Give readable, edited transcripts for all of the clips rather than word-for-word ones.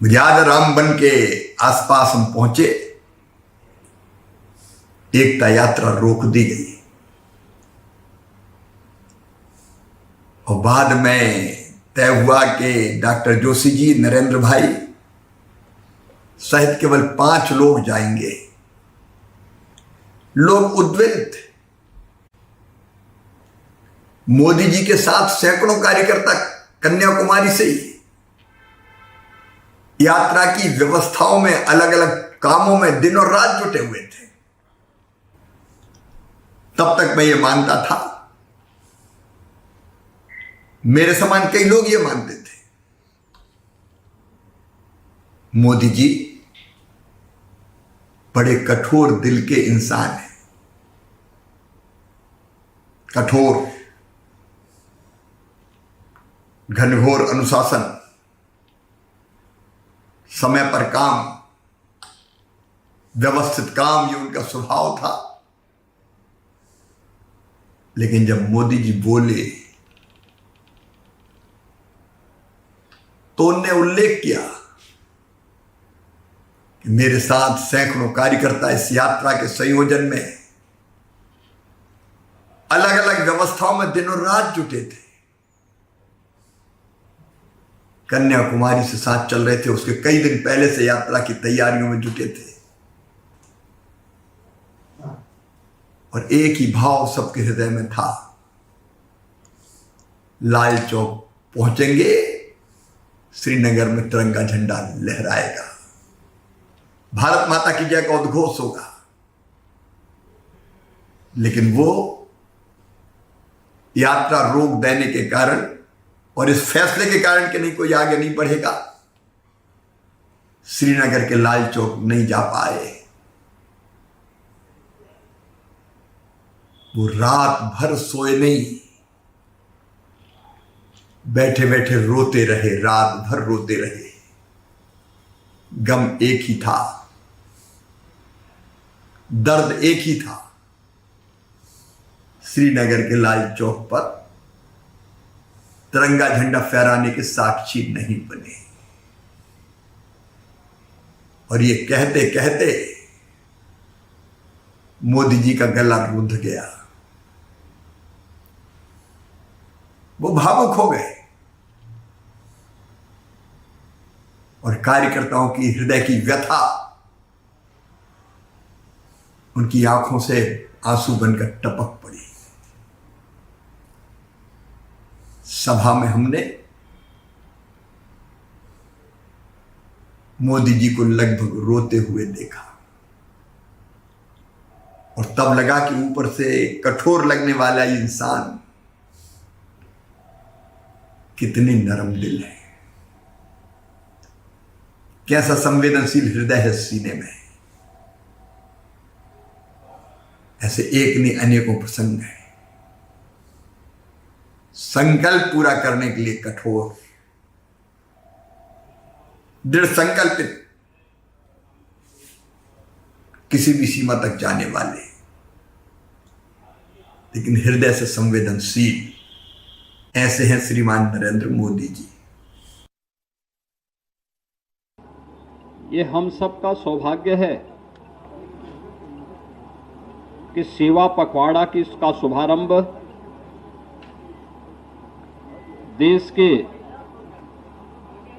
याद रामबन के आसपास हम पहुंचे, एकता यात्रा रोक दी गई और बाद में तय हुआ कि डॉक्टर जोशी जी, नरेंद्र भाई सहित केवल 5 लोग जाएंगे। लोग उद्वेलित थे। मोदी जी के साथ सैकड़ों कार्यकर्ता कन्याकुमारी से ही यात्रा की व्यवस्थाओं में, अलग अलग कामों में दिन और रात जुटे हुए थे। तब तक मैं ये मानता था, मेरे समान कई लोग ये मानते थे, मोदी जी बड़े कठोर दिल के इंसान हैं। कठोर, घनघोर अनुशासन, समय पर काम, व्यवस्थित काम, ये उनका स्वभाव था। लेकिन जब मोदी जी बोले तो उनने उल्लेख किया कि मेरे साथ सैकड़ों कार्यकर्ता इस यात्रा के संयोजन में अलग अलग व्यवस्थाओं में दिनों रात जुटे थे। कन्याकुमारी से साथ चल रहे थे, उसके कई दिन पहले से यात्रा की तैयारियों में जुटे थे और एक ही भाव सबके हृदय में था, लाल चौक पहुंचेंगे, श्रीनगर में तिरंगा झंडा लहराएगा, भारत माता की जय का उद्घोष होगा। लेकिन वो यात्रा रोक देने के कारण और इस फैसले के कारण कि नहीं कोई आगे नहीं बढ़ेगा, श्रीनगर के लाल चौक नहीं जा पाए। वो रात भर सोए नहीं, बैठे बैठे रोते रहे, रात भर रोते रहे। गम एक ही था, दर्द एक ही था, श्रीनगर के लाल चौक पर तिरंगा झंडा फहराने के साक्षी नहीं बने। और ये कहते कहते मोदी जी का गला रुंध गया, वो भावुक हो गए और कार्यकर्ताओं की हृदय की व्यथा उनकी आंखों से आंसू बनकर टपक पड़ी। सभा में हमने मोदी जी को लगभग रोते हुए देखा और तब लगा कि ऊपर से कठोर लगने वाला इंसान कितने नरम दिल है, कैसा संवेदनशील हृदय है सीने में। ऐसे एक नहीं अनेकों प्रसंग हैं, संकल्प पूरा करने के लिए कठोर, दृढ़ संकल्पित, किसी भी सीमा तक जाने वाले, लेकिन हृदय से संवेदनशील, ऐसे हैं श्रीमान नरेंद्र मोदी जी। ये हम सबका सौभाग्य है कि सेवा पखवाड़ा की इसका शुभारंभ देश के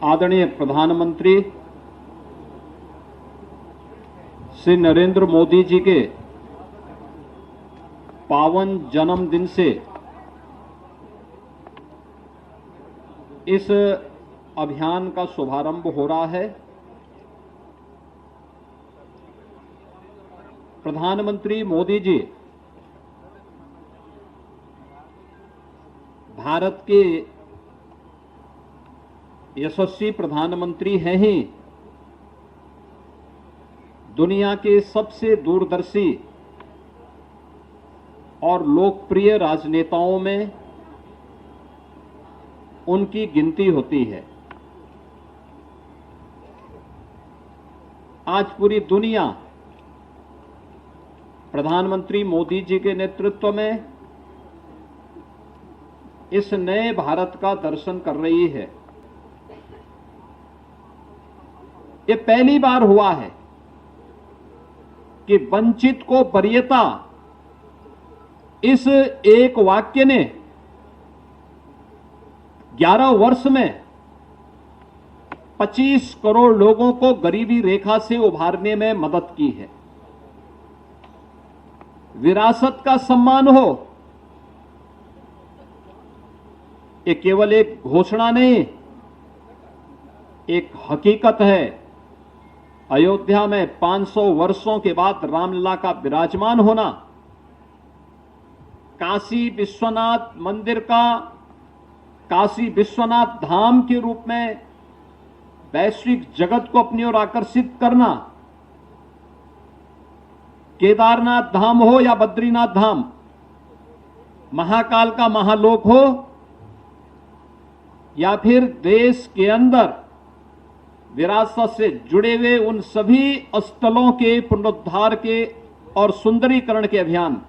आदरणीय प्रधानमंत्री श्री नरेंद्र मोदी जी के पावन जन्मदिन से इस अभियान का शुभारंभ हो रहा है। प्रधानमंत्री मोदी जी भारत के यशस्वी प्रधानमंत्री हैं ही, दुनिया के सबसे दूरदर्शी और लोकप्रिय राजनेताओं में उनकी गिनती होती है। आज पूरी दुनिया प्रधानमंत्री मोदी जी के नेतृत्व में इस नए भारत का दर्शन कर रही है। ये पहली बार हुआ है कि वंचित को वरीयता इस एक वाक्य ने 11 वर्ष में 25 करोड़ लोगों को गरीबी रेखा से उभारने में मदद की है। विरासत का सम्मान हो, ये केवल एक घोषणा नहीं, एक हकीकत है। अयोध्या में 500 वर्षों के बाद रामलला का विराजमान होना, काशी विश्वनाथ मंदिर का काशी विश्वनाथ धाम के रूप में वैश्विक जगत को अपनी ओर आकर्षित करना, केदारनाथ धाम हो या बद्रीनाथ धाम, महाकाल का महालोक हो या फिर देश के अंदर विरासत से जुड़े हुए उन सभी स्थलों के पुनरुद्धार के और सुंदरीकरण के अभियान,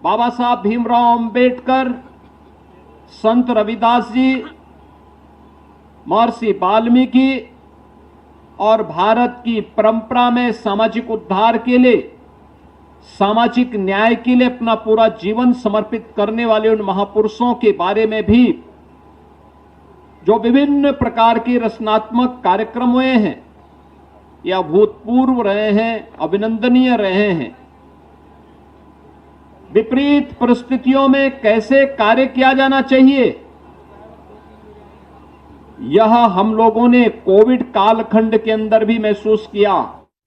बाबा साहब भीमराव अंबेडकर, संत रविदास जी, महर्षि वाल्मीकि और भारत की परंपरा में सामाजिक उद्धार के लिए, सामाजिक न्याय के लिए अपना पूरा जीवन समर्पित करने वाले उन महापुरुषों के बारे में भी जो विभिन्न प्रकार के रचनात्मक कार्यक्रम हुए हैं, या अभूतपूर्व रहे हैं, अभिनंदनीय रहे हैं। विपरीत परिस्थितियों में कैसे कार्य किया जाना चाहिए, यह हम लोगों ने कोविड कालखंड के अंदर भी महसूस किया।